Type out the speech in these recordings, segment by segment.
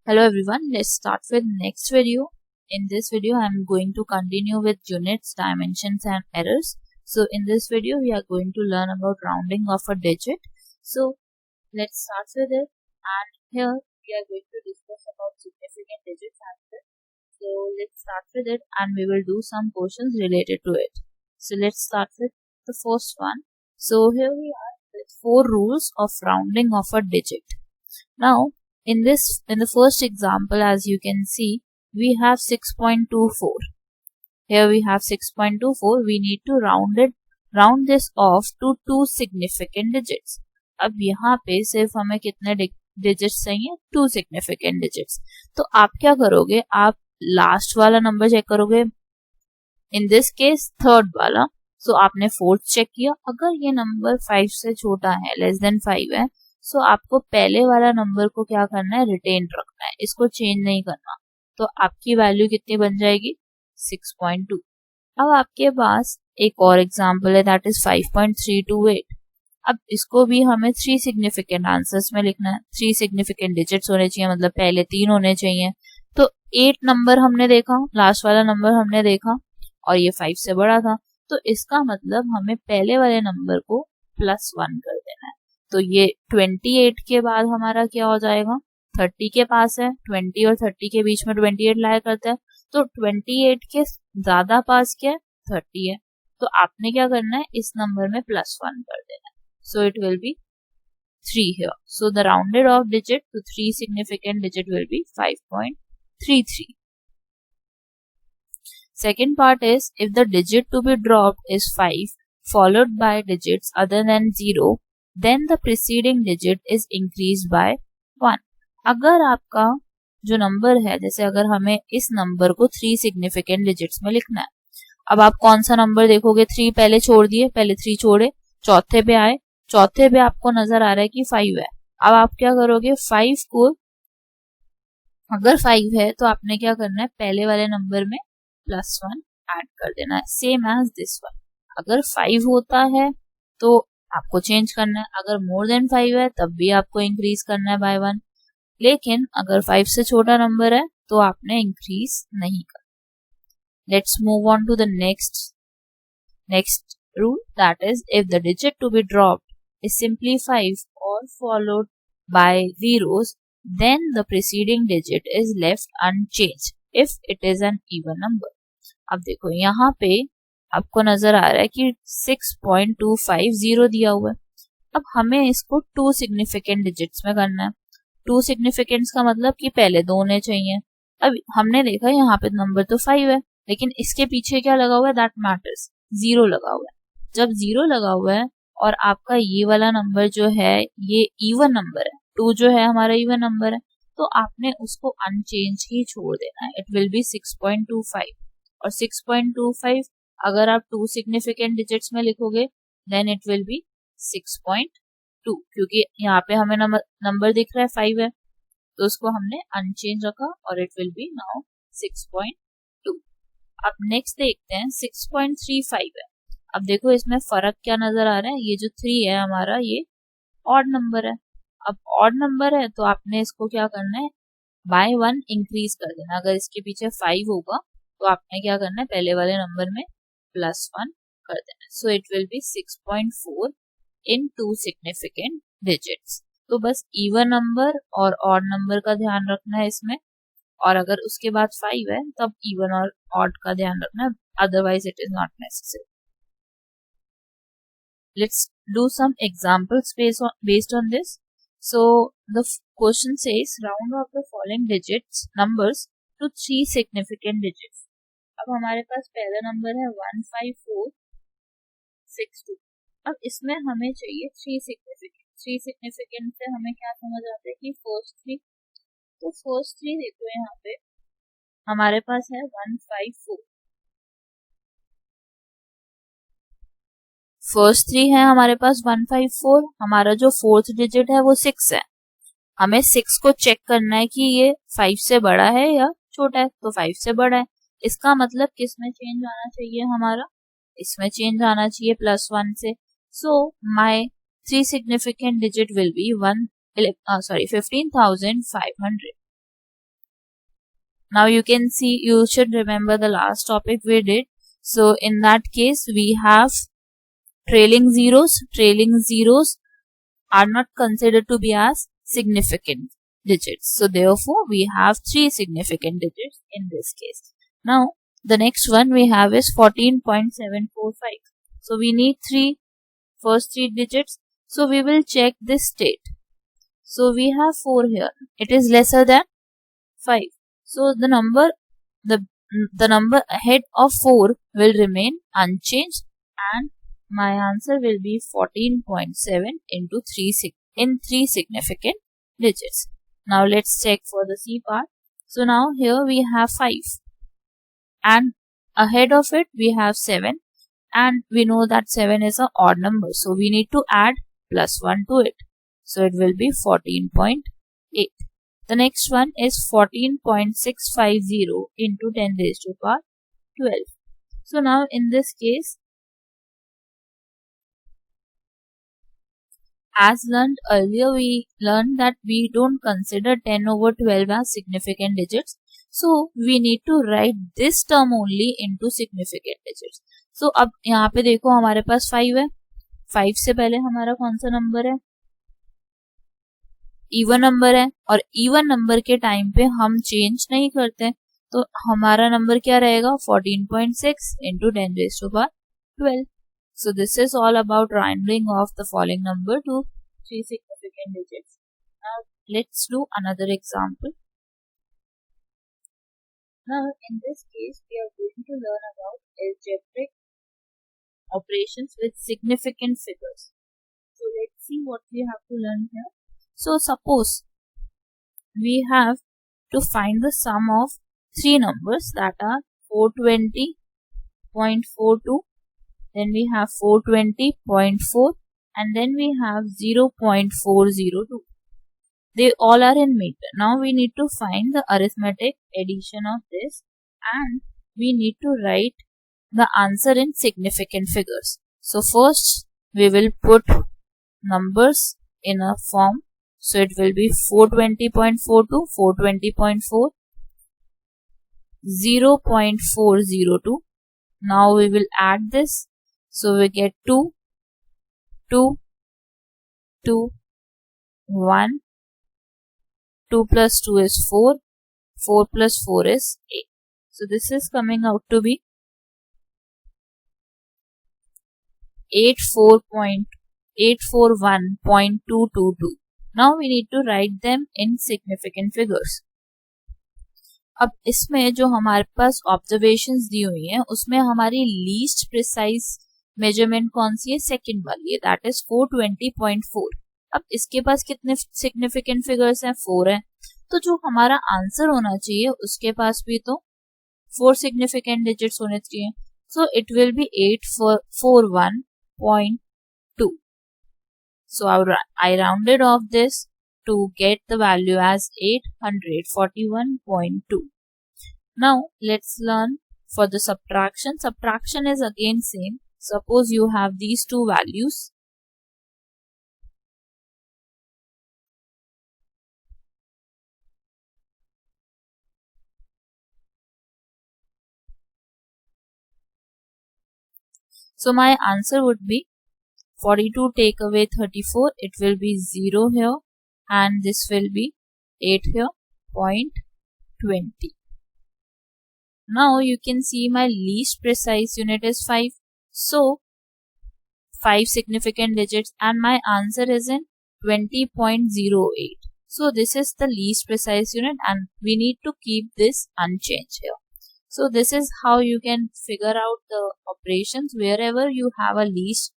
Hello everyone, let's start with next video. In this video, I am going to continue with units, dimensions and errors. So in this video, we are going to learn about rounding of a digit. So let's start with it. And here we are going to discuss about significant digits as well. So let's start with it and we will do some questions related to it. So let's start with the first one. So here we are with 4 rules of rounding of a digit. Now in the first example, as you can see, we have 6.24. Here we have 6.24. We need to round this off to 2 significant digits. अब यहाँ पे सिर्फ हमें कितने digits चाहिए? 2 significant digits. तो आप क्या करोगे? आप लास्ट वाला नंबर चेक करोगे. इन दिस केस थर्ड वाला. सो आपने फोर्थ चेक किया. अगर ये नंबर 5 से छोटा है, लेस देन 5 है, सो आपको पहले वाला नंबर को क्या करना है? रिटेन रखना है, इसको चेंज नहीं करना. तो आपकी वैल्यू कितनी बन जाएगी? 6.2. अब आपके पास एक और एग्जांपल है, दैट इज 5.328. अब इसको भी हमें 3 सिग्निफिकेंट आंसर्स में लिखना है. 3 सिग्निफिकेंट डिजिट्स होने चाहिए, मतलब पहले 3 होने चाहिए. तो 8 नंबर हमने देखा, लास्ट वाला नंबर हमने देखा और ये 5 से बड़ा था. तो इसका मतलब हमें पहले वाले नंबर को +1 कर देना है. तो ये 28 के बाद हमारा क्या हो जाएगा? 30 के पास है. 20 और 30 के बीच में 28 लाया करता है. तो 28 के ज्यादा पास क्या है? 30 है. तो आपने क्या करना है? इस नंबर में +1 कर देना है. So it will B 3 here. So the rounded off digit to 3 significant digit will be 5.33. Second part is, if the digit to be dropped is 5 followed by digits other than 0, then the preceding digit is increased by 1. अगर आपका जो number है, जैसे अगर हमें इस number को 3 significant digits में लिखना है, अब आप कौन सा नंबर देखोगे? 3 पहले छोड़ दिए, पहले 3 छोड़े, चौथे पे आए, चौथे पे आपको नजर आ रहा है कि 5 है. अब आप क्या करोगे? 5 को, अगर 5 है तो आपने क्या करना है? पहले वाले नंबर में +1 ऐड कर देना है, सेम एज दिस वन. अगर 5 होता है तो आपको चेंज करना है. अगर मोर देन 5 है तब भी आपको इंक्रीज करना है बाय 1. लेकिन अगर 5 से छोटा नंबर है तो आपने इंक्रीज नहीं करना. Let's move on to the next rule, that is, if the digit to be dropped is simply 5 और followed by zeros, then the preceding digit is left unchanged if it is an even number. अब देखो यहाँ पे आपको नजर आ रहा है कि 6.250 दिया हुआ है. अब हमें इसको 2 सिग्निफिकेंट डिजिट्स में करना है. 2 सिग्निफिकेंट्स का मतलब कि पहले 2 होने चाहिए. अब हमने देखा यहाँ पे नंबर तो 5 है, लेकिन इसके पीछे क्या लगा हुआ है? दैट मैटर्स, 0 लगा हुआ है. जब 0 लगा हुआ है और आपका ये वाला नंबर जो है ये इवन नंबर है, 2 जो है हमारा इवन नंबर है, तो आपने उसको अनचेंज ही छोड़ देना है. It will B 6.25. और 6.25 अगर आप 2 सिग्निफिकेंट डिजिट्स में लिखोगे देन इट विल बी 6.2, क्योंकि यहाँ पे हमें नंबर दिख रहा है 5 है, तो उसको हमने अनचेंज रखा और इट विल बी नाउ 6.2. अब नेक्स्ट देखते हैं 6.35 है. अब देखो इसमें फर्क क्या नजर आ रहा है? ये जो 3 है हमारा, ये ऑड नंबर है. अब ऑड नंबर है तो आपने इसको क्या करना है? बाय 1 इंक्रीज कर देना. अगर इसके पीछे 5 होगा तो आपने क्या करना है? पहले वाले नंबर में +1 कर देना. सो it will B 6.4 in 2 significant digits. तो बस इवन नंबर और ऑड नंबर का ध्यान रखना है इसमें, और अगर उसके बाद 5 है तब इवन और ऑड का ध्यान रखना है, otherwise it is not necessary. Let's do some examples based on this. So the question says, round off the following numbers to 3 significant digits. अब हमारे पास पहला नंबर है 15462. अब इसमें हमें चाहिए 3 सिग्निफिकेंट. 3 सिग्निफिकेंट से हमें क्या समझ आता है कि फर्स्ट 3. तो फर्स्ट 3 देखो यहाँ पे हमारे पास है 154. फर्स्ट 3 है हमारे पास 154. हमारा जो फोर्थ डिजिट है वो 6 है. हमें 6 को चेक करना है कि ये 5 से बड़ा है या छोटा है. तो 5 से बड़ा है. इसका मतलब किसमें चेंज आना चाहिए? हमारा इसमें चेंज आना चाहिए +1 से. So my 3 significant digit will be 15,500. Now you can see, you should remember the last topic we did. So in that case, we have trailing zeros. Trailing zeros are not considered to be as significant digits. So therefore, we have 3 significant digits in this case. Now, the next one we have is 14.745. So we need first 3 digits. So we will check this state. So we have 4 here. It is lesser than 5. So the number ahead of 4 will remain unchanged, and my answer will be 14.7 into 3 significant digits. Now let's check for the C part. So now here we have 5 and ahead of it we have 7, and we know that 7 is an odd number, so we need to add plus 1 to it. So it will be 14.8. The next one is 14.650 into 10 raised to power 12. So now in this case, as learned earlier, we learned that we don't consider 10 over 12 as significant digits. So we need to write this term only into significant digits. So अब यहाँ पे देखो हमारे पास 5 है. 5 से पहले हमारा कौन सा नंबर है? इवन नंबर है, और इवन नंबर के टाइम पे हम चेंज नहीं करते, तो हमारा नंबर क्या रहेगा? 14.6 into 10 raised to power 12. So this is all about rounding off the following number to 3 significant digits. Now let's do another example. Now in this case we are going to learn about algebraic operations with significant figures. So let's see what we have to learn here. So suppose we have to find the sum of 3 numbers that are 420.42, then we have 420.4, and then we have 0.402. They all are in meter. Now we need to find the arithmetic addition of this, and we need to write the answer in significant figures. So first we will put numbers in a form. So it will be 420.42, 420.4, 0.402. Now we will add this. So we get 2, 2, 2, 1, 2 plus 2 is 4, 4 plus 4 is 8. So this is coming out to be 841.222. Now we need to write them in significant figures. अब इसमें जो हमारे पास observations दी हुई हैं उसमें हमारी least precise measurement कौन सी है? सेकंड वाली है, दैट इज 420.4. अब इसके पास कितने सिग्निफिकेंट फिगर्स हैं? 4 है. तो जो हमारा आंसर होना चाहिए उसके पास भी तो 4 सिग्निफिकेंट डिजिट्स होने चाहिए. सो it will B 841.2. So I rounded off this to get the value as 841.2. Now let's learn for the subtraction. Subtraction is again same. Suppose you have these two values. So my answer would be 42 take away 34, it will be 0 here, and this will be 8 here, 0.20. Now you can see my least precise unit is 5. So 5 significant digits, and my answer is in 20.08. So this is the least precise unit, and we need to keep this unchanged here. So this is how you can figure out the operations wherever you have a least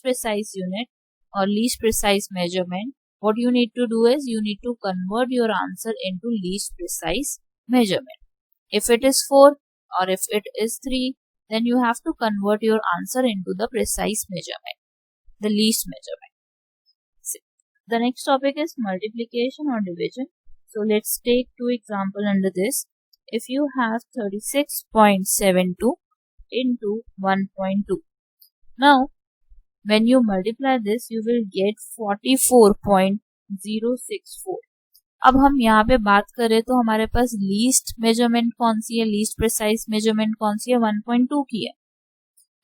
precise unit or least precise measurement. What you need to do is you need to convert your answer into least precise measurement. If it is 4 or if it is 3, then you have to convert your answer into the precise measurement, the least measurement. The next topic is multiplication or division. So let's take 2 examples under this. If you have 36.72 into 1.2. Now when you multiply this, you will get 44.064. अब हम यहाँ पे बात करें तो हमारे पास least measurement कौन सी है, लीस्ट प्रिसाइज मेजरमेंट कौन सी है, 1.2 की है।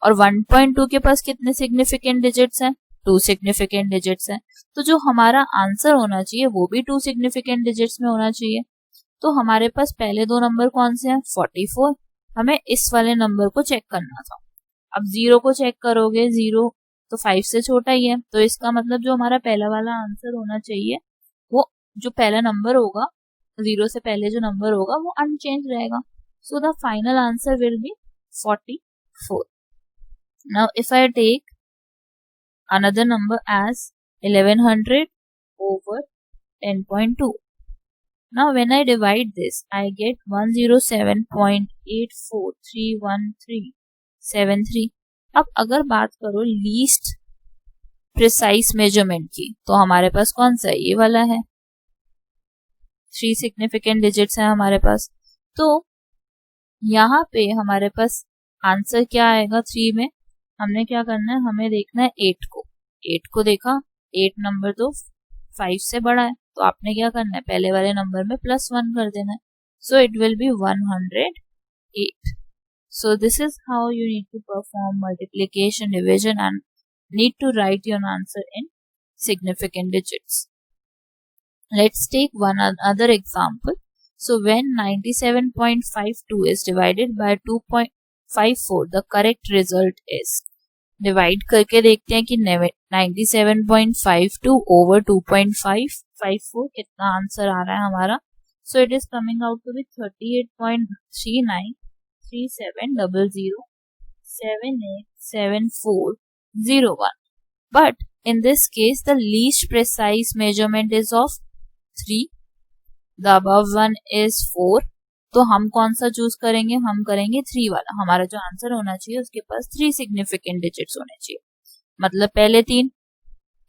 और 1.2 के पास कितने सिग्निफिकेंट डिजिट्स हैं, 2 सिग्निफिकेंट डिजिट्स हैं। तो जो हमारा आंसर होना चाहिए वो भी 2 सिग्निफिकेंट डिजिट्स में होना चाहिए। तो हमारे पास पहले दो नंबर कौन से हैं, 44, हमें इस वाले नंबर को चेक करना था। अब 0 को चेक करोगे, 0 तो 5 से छोटा ही है, तो इसका मतलब जो हमारा पहला वाला आंसर होना चाहिए वो जो पहला नंबर होगा, 0 से पहले जो नंबर होगा वो अनचेंज रहेगा। So the final answer will be 44। Now if I take another number as 1100 over 10.2. Now when I divide this, I get 107.8431373. अब अगर बात करो लीस्ट प्रिसाइज मेजरमेंट की, तो हमारे पास कौन सा है, ये वाला है, 3 सिग्निफिकेंट डिजिट्स हैं हमारे पास। तो यहाँ पे हमारे पास आंसर क्या आएगा, 3 में हमने क्या करना है, हमें देखना है 8 को। 8 को देखा, 8 नंबर तो 5 से बड़ा है, तो आपने क्या करना है, पहले वाले नंबर में +1 कर देना है। So it will be 108। So this is how you need to perform multiplication, division and need to write your answer in significant digits. Let's take one other example. So when 97.52 is divided by 2.54, the correct result is, divide करके देखते हैं कि 97.52 over 2.554 कितना answer आ रहा है हमारा। So it is coming out to be 38.393700787401. But in this case the least precise measurement is of 3, the above one is 4. तो हम कौन सा चूज करेंगे, हम करेंगे 3 वाला। हमारा जो आंसर होना चाहिए उसके पास 3 सिग्निफिकेंट डिजिट्स होने चाहिए, मतलब पहले 3।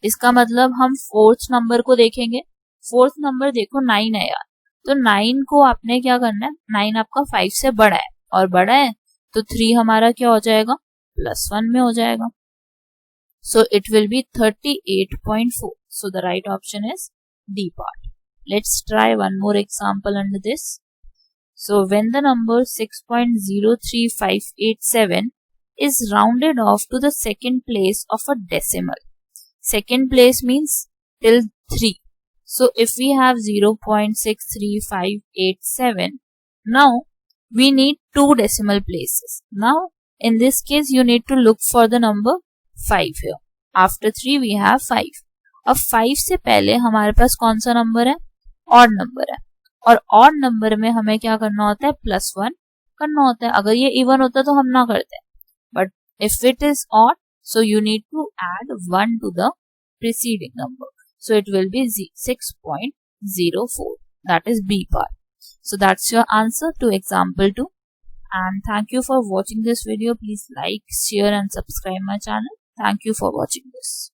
इसका मतलब हम 4th नंबर को देखेंगे। 4th नंबर देखो 9 है यार, तो 9 को आपने क्या करना है, 9 आपका 5 से बड़ा है, और बड़ा है तो 3 हमारा क्या हो जाएगा, +1 में हो जाएगा। सो it will B 38.4. So the right option is D part. Let's try one more example under this. So when the number 6.03587 is rounded off to the second place of a decimal. Second place means till 3. So if we have 0.63587, now we need 2 decimal places. Now in this case you need to look for the number 5 here. After 3 we have 5. अब 5 से पहले हमारे पास कौन सा number है, odd number है, और odd number में हमें क्या करना होता है, +1 करना होता है। अगर ये इवन होता तो हम ना करते, but if it is odd so you need to add 1 to the preceding number. So it will be 6.04. That is B part. So that's your answer to example 2. And thank you for watching this video. Please like, share and subscribe my channel. Thank you for watching this.